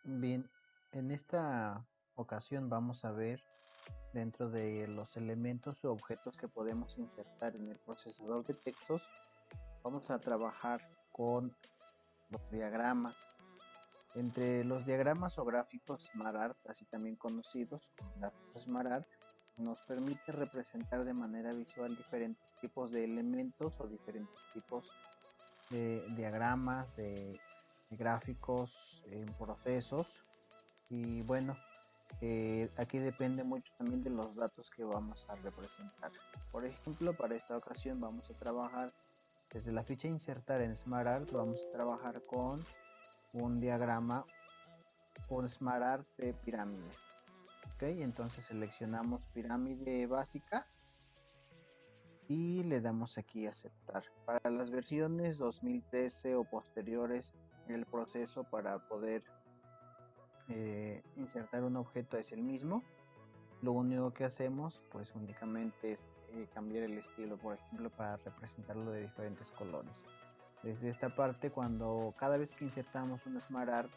Bien, en esta ocasión vamos a ver dentro de los elementos o objetos que podemos insertar en el procesador de textos, vamos a trabajar con los diagramas. Entre los diagramas o gráficos SmartArt, así también conocidos como gráficos SmartArt, nos permite representar de manera visual diferentes tipos de elementos o diferentes tipos de diagramas, de gráficos en procesos. Y bueno, aquí depende mucho también de los datos que vamos a representar. Por ejemplo, para esta ocasión vamos a trabajar desde la ficha insertar en SmartArt, vamos a trabajar con un diagrama, un SmartArt de pirámide. Ok, entonces seleccionamos pirámide básica y le damos aquí aceptar. Para las versiones 2013 o posteriores, el proceso para poder insertar un objeto es el mismo. Lo único que hacemos pues únicamente es cambiar el estilo, por ejemplo, para representarlo de diferentes colores. Desde esta parte, cuando cada vez que insertamos un SmartArt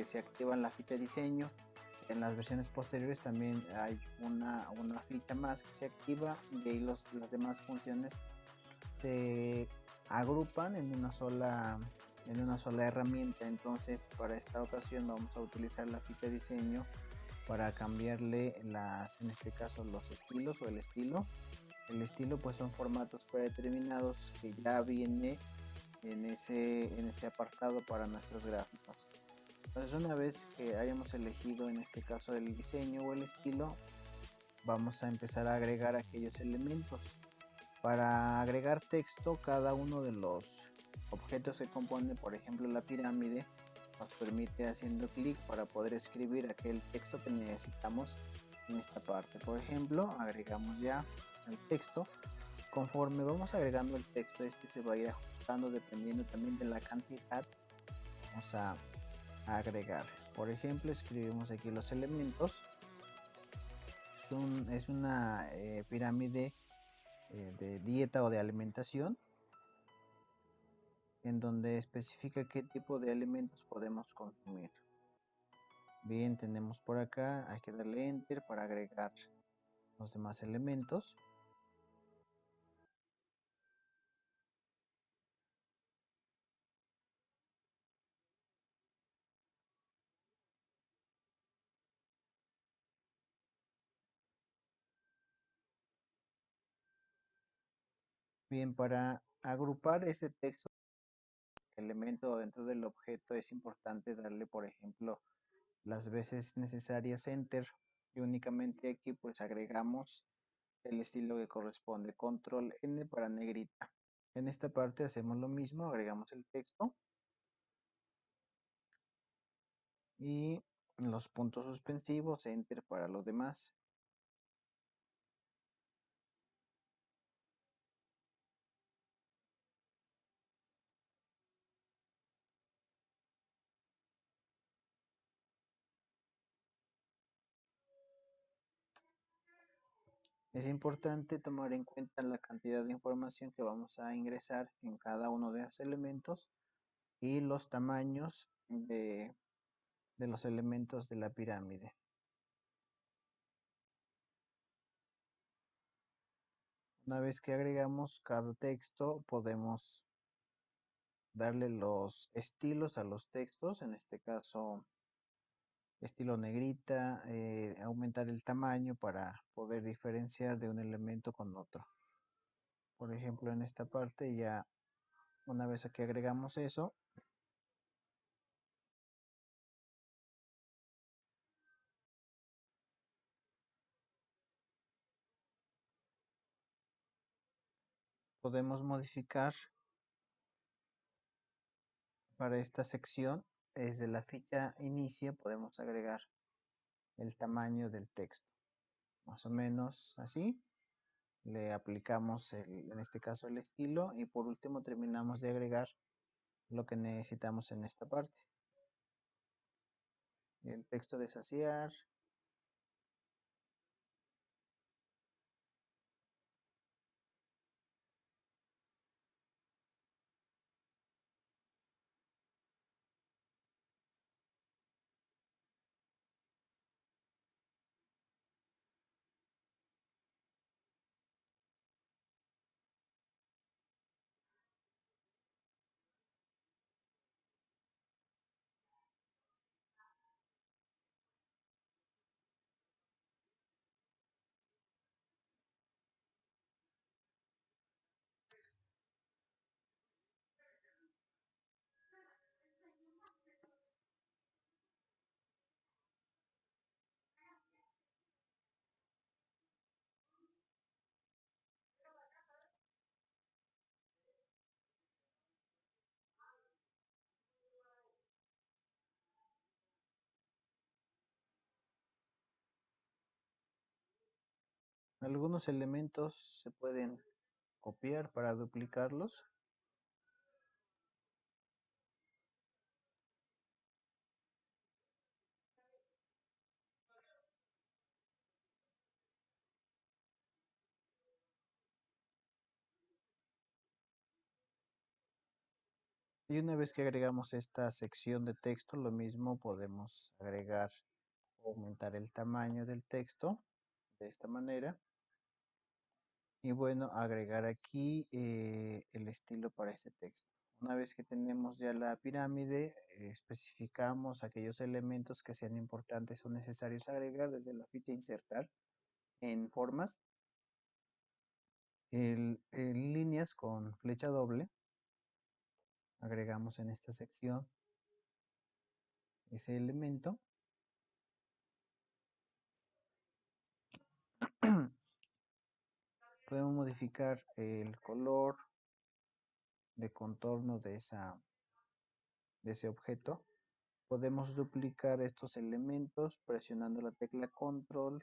se activa en la ficha diseño. En las versiones posteriores también hay una ficha más que se activa y ahí las demás funciones se agrupan en una sola herramienta. Entonces para esta ocasión vamos a utilizar la ficha diseño para cambiarle en este caso los estilos o el estilo. El estilo pues son formatos predeterminados que ya viene en ese apartado para nuestros gráficos. Entonces una vez que hayamos elegido en este caso el diseño o el estilo, vamos a empezar a agregar aquellos elementos. Para agregar texto, cada uno de los objetos que compone, por ejemplo la pirámide, nos permite haciendo clic para poder escribir aquel texto que necesitamos en esta parte. Por ejemplo, agregamos ya el texto. Conforme vamos agregando el texto, este se va a ir ajustando dependiendo también de la cantidad que vamos a agregar. Por ejemplo, escribimos aquí los elementos. Es una pirámide de dieta o de alimentación, en donde especifica qué tipo de alimentos podemos consumir. Bien, tenemos por acá, hay que darle enter para agregar los demás elementos. Bien, para agrupar este texto elemento dentro del objeto es importante darle, por ejemplo, las veces necesarias enter, y únicamente aquí pues agregamos el estilo que corresponde, control N para negrita. En esta parte hacemos lo mismo, agregamos el texto y los puntos suspensivos, enter para los demás. Es importante tomar en cuenta la cantidad de información que vamos a ingresar en cada uno de los elementos y los tamaños de los elementos de la pirámide. Una vez que agregamos cada texto, podemos darle los estilos a los textos, en este caso estilo negrita, aumentar el tamaño para poder diferenciar de un elemento con otro. Por ejemplo, en esta parte ya una vez que agregamos eso, podemos modificar para esta sección. Desde la ficha inicio podemos agregar el tamaño del texto, más o menos así. Le aplicamos en este caso el estilo y por último terminamos de agregar lo que necesitamos en esta parte. El texto de saciar. Algunos elementos se pueden copiar para duplicarlos. Y una vez que agregamos esta sección de texto, lo mismo podemos agregar o aumentar el tamaño del texto de esta manera. Y bueno, agregar aquí el estilo para este texto. Una vez que tenemos ya la pirámide, especificamos aquellos elementos que sean importantes o necesarios agregar desde la ficha insertar en formas, en líneas con flecha doble. Agregamos en esta sección ese elemento. Podemos modificar el color de contorno de ese objeto. Podemos duplicar estos elementos presionando la tecla control,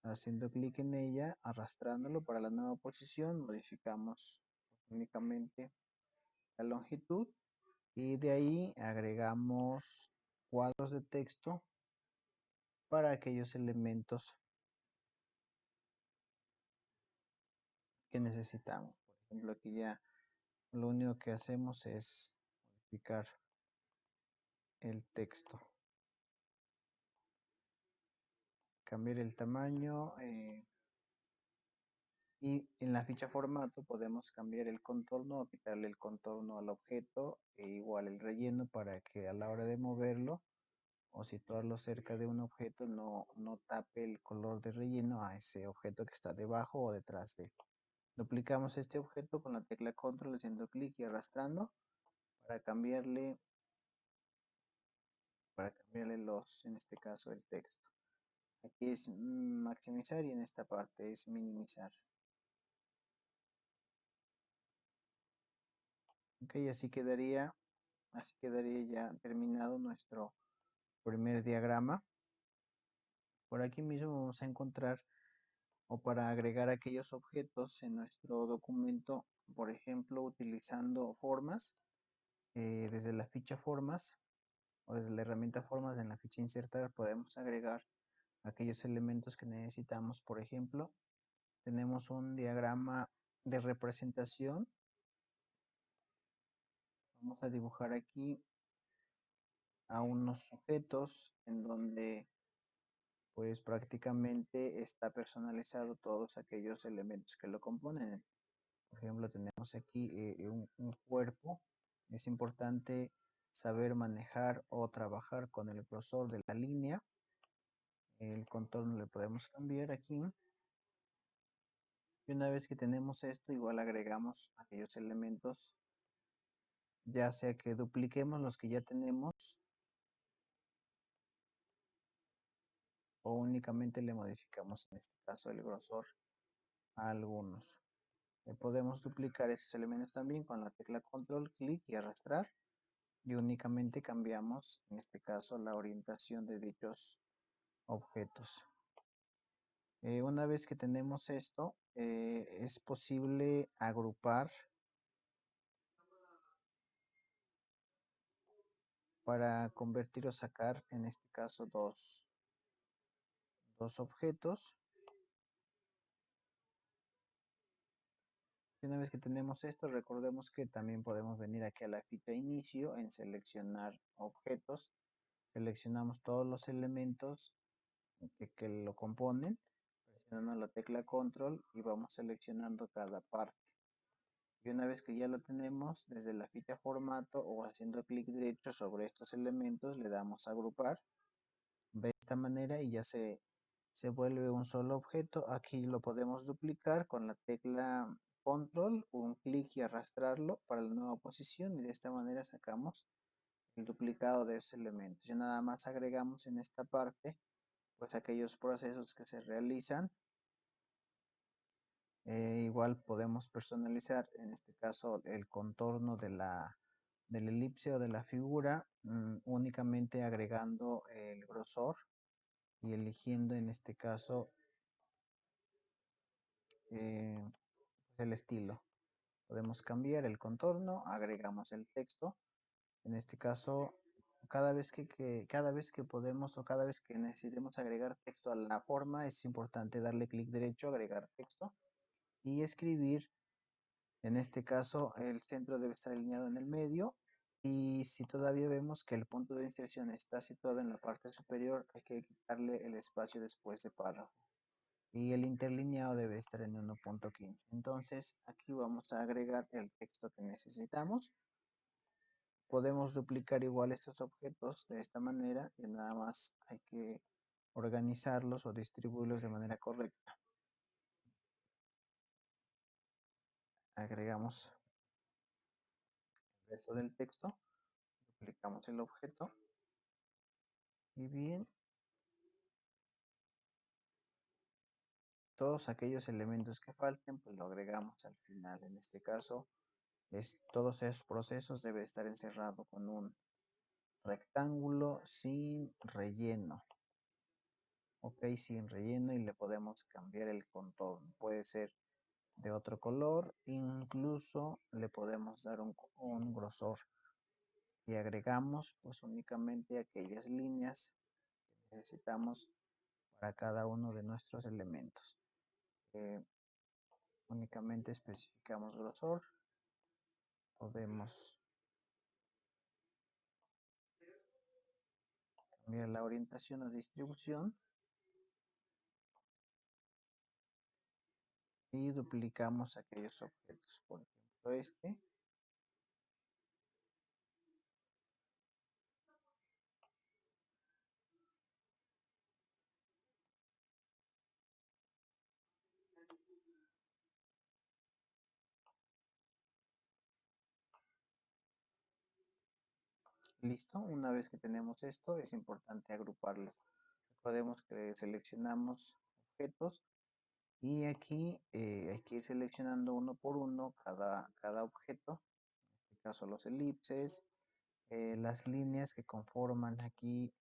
haciendo clic en ella, arrastrándolo para la nueva posición. Modificamos únicamente la longitud y de ahí agregamos cuadros de texto para aquellos elementos que necesitamos. Por ejemplo, aquí ya lo único que hacemos es modificar el texto, cambiar el tamaño, y en la ficha formato podemos cambiar el contorno o quitarle el contorno al objeto e igual el relleno para que a la hora de moverlo o situarlo cerca de un objeto no tape el color de relleno a ese objeto que está debajo o detrás de él. Duplicamos este objeto con la tecla control haciendo clic y arrastrando para cambiarle, en este caso el texto. Aquí es maximizar y en esta parte es minimizar. Ok, así quedaría ya terminado nuestro primer diagrama. Por aquí mismo vamos a encontrar o para agregar aquellos objetos en nuestro documento, por ejemplo, utilizando formas, desde la ficha formas o desde la herramienta formas en la ficha insertar podemos agregar aquellos elementos que necesitamos. Por ejemplo, tenemos un diagrama de representación. Vamos a dibujar aquí a unos sujetos en donde pues prácticamente está personalizado todos aquellos elementos que lo componen. Por ejemplo, tenemos aquí un cuerpo. Es importante saber manejar o trabajar con el grosor de la línea. El contorno le podemos cambiar aquí. Y una vez que tenemos esto, igual agregamos aquellos elementos, ya sea que dupliquemos los que ya tenemos o únicamente le modificamos en este caso el grosor a algunos. Podemos duplicar esos elementos también con la tecla control, clic y arrastrar y únicamente cambiamos en este caso la orientación de dichos objetos. Una vez que tenemos esto, es posible agrupar para convertir o sacar en este caso dos objetos. Y una vez que tenemos esto, recordemos que también podemos venir aquí a la ficha inicio en seleccionar objetos. Seleccionamos todos los elementos que lo componen, presionando la tecla control y vamos seleccionando cada parte. Y una vez que ya lo tenemos, desde la ficha formato o haciendo clic derecho sobre estos elementos, le damos a agrupar de esta manera y ya se vuelve un solo objeto. Aquí lo podemos duplicar con la tecla control, un clic y arrastrarlo para la nueva posición y de esta manera sacamos el duplicado de esos elementos. Ya nada más agregamos en esta parte pues aquellos procesos que se realizan. Igual podemos personalizar en este caso el contorno del elipse o de la figura, únicamente agregando el grosor y eligiendo en este caso el estilo. Podemos cambiar el contorno, agregamos el texto. En este caso, cada vez que podemos o cada vez que necesitemos agregar texto a la forma, es importante darle clic derecho, agregar texto y escribir. En este caso, el centro debe estar alineado en el medio. Y si todavía vemos que el punto de inserción está situado en la parte superior, hay que quitarle el espacio después de párrafo. Y el interlineado debe estar en 1.15. Entonces, aquí vamos a agregar el texto que necesitamos. Podemos duplicar igual estos objetos de esta manera y nada más hay que organizarlos o distribuirlos de manera correcta. Agregamos el resto del texto, duplicamos el objeto y bien, todos aquellos elementos que falten pues lo agregamos al final. En este caso, todos esos procesos debe estar encerrado con un rectángulo sin relleno. Ok, sin relleno y le podemos cambiar el contorno. Puede ser de otro color, incluso le podemos dar un grosor y agregamos pues únicamente aquellas líneas que necesitamos para cada uno de nuestros elementos. Únicamente especificamos grosor, podemos cambiar la orientación o distribución y duplicamos aquellos objetos, por ejemplo este. Listo, una vez que tenemos esto es importante agruparlo. Recordemos que seleccionamos objetos y aquí hay que ir seleccionando uno por uno cada objeto, en este caso los elipses, las líneas que conforman aquí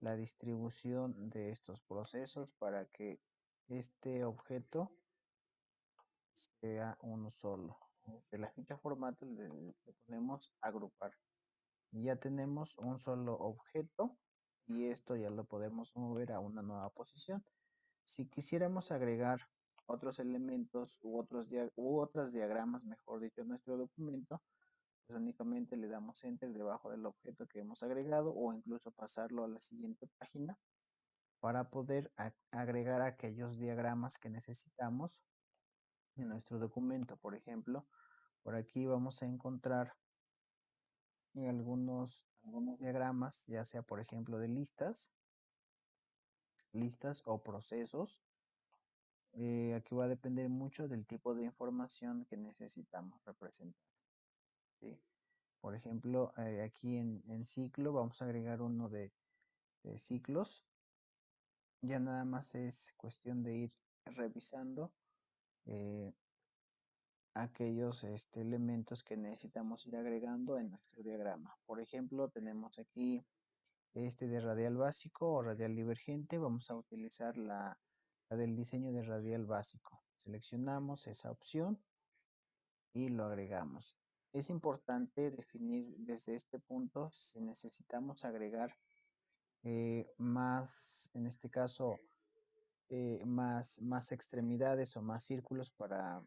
la distribución de estos procesos para que este objeto sea uno solo. Desde la ficha formato le ponemos agrupar. Ya tenemos un solo objeto y esto ya lo podemos mover a una nueva posición. Si quisiéramos agregar otros elementos u otras diagramas, mejor dicho, en nuestro documento, pues únicamente le damos enter debajo del objeto que hemos agregado o incluso pasarlo a la siguiente página para poder agregar aquellos diagramas que necesitamos en nuestro documento. Por ejemplo, por aquí vamos a encontrar algunos diagramas, ya sea por ejemplo de listas o procesos. Aquí va a depender mucho del tipo de información que necesitamos representar. ¿Sí? Por ejemplo, aquí en ciclo vamos a agregar uno de ciclos. Ya nada más es cuestión de ir revisando eh, aquellos elementos que necesitamos ir agregando en nuestro diagrama. Por ejemplo, tenemos aquí este de radial básico o radial divergente. Vamos a utilizar la del diseño de radial básico. Seleccionamos esa opción y lo agregamos. Es importante definir desde este punto si necesitamos agregar más, en este caso, más extremidades o más círculos para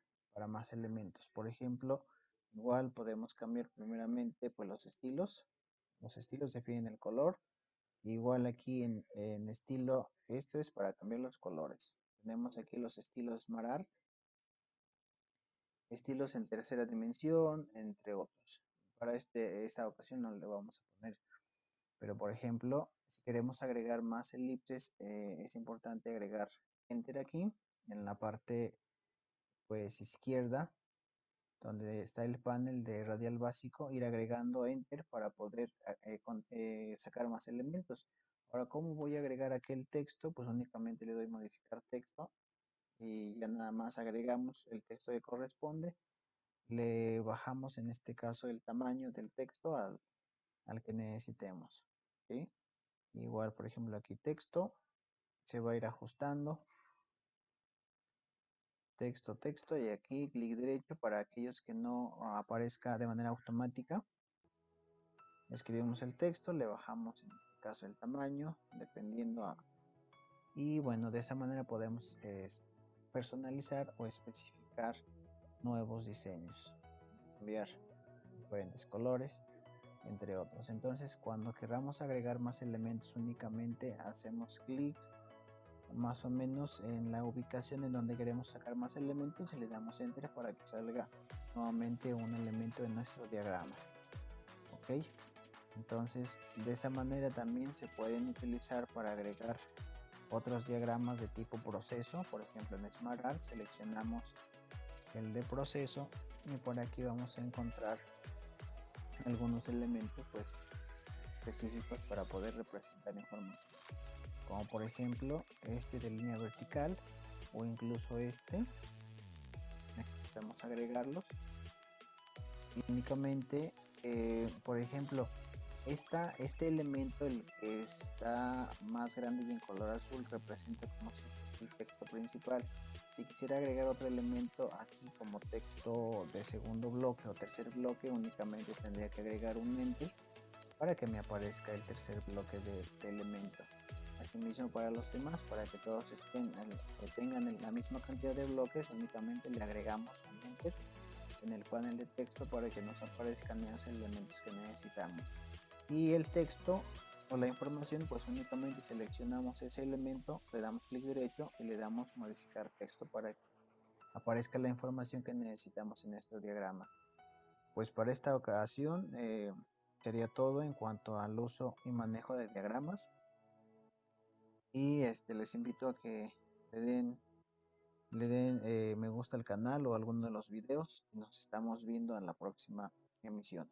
más elementos. Por ejemplo, igual podemos cambiar primeramente pues los estilos. Los estilos definen el color. Igual aquí en estilo, esto es para cambiar los colores. Tenemos aquí los estilos Marar, estilos en tercera dimensión, entre otros. Para esta ocasión no le vamos a poner, pero por ejemplo, si queremos agregar más elipses, es importante agregar Enter aquí, en la parte pues izquierda, donde está el panel de radial básico, ir agregando Enter para poder sacar más elementos. Ahora, ¿cómo voy a agregar aquel texto? Pues únicamente le doy modificar texto y ya nada más agregamos el texto que corresponde. Le bajamos en este caso el tamaño del texto al que necesitemos. ¿Sí? Igual, por ejemplo, aquí texto se va a ir ajustando texto, texto y aquí clic derecho para aquellos que no aparezca de manera automática. Escribimos el texto, le bajamos en este caso el tamaño, dependiendo y bueno, de esa manera podemos personalizar o especificar nuevos diseños, cambiar diferentes colores, entre otros. Entonces, cuando queramos agregar más elementos, únicamente hacemos clic más o menos en la ubicación en donde queremos sacar más elementos y le damos enter para que salga nuevamente un elemento en nuestro diagrama. Ok, entonces de esa manera también se pueden utilizar para agregar otros diagramas de tipo proceso. Por ejemplo, en SmartArt seleccionamos el de proceso y por aquí vamos a encontrar algunos elementos pues específicos para poder representar información, como por ejemplo este de línea vertical o incluso este. Necesitamos agregarlos y únicamente por ejemplo este elemento, el que está más grande y en color azul, representa como si fuese el texto principal. Si quisiera agregar otro elemento aquí como texto de segundo bloque o tercer bloque, únicamente tendría que agregar un enter para que me aparezca el tercer bloque de elemento. Asimismo para los demás, para que todos tengan la misma cantidad de bloques, únicamente le agregamos un enter en el panel de texto para que nos aparezcan los elementos que necesitamos. Y el texto o la información, pues únicamente seleccionamos ese elemento, le damos clic derecho y le damos modificar texto para que aparezca la información que necesitamos en nuestro diagrama. Pues para esta ocasión sería todo en cuanto al uso y manejo de diagramas y les invito a que le den me gusta al canal o alguno de los videos y nos estamos viendo en la próxima emisión.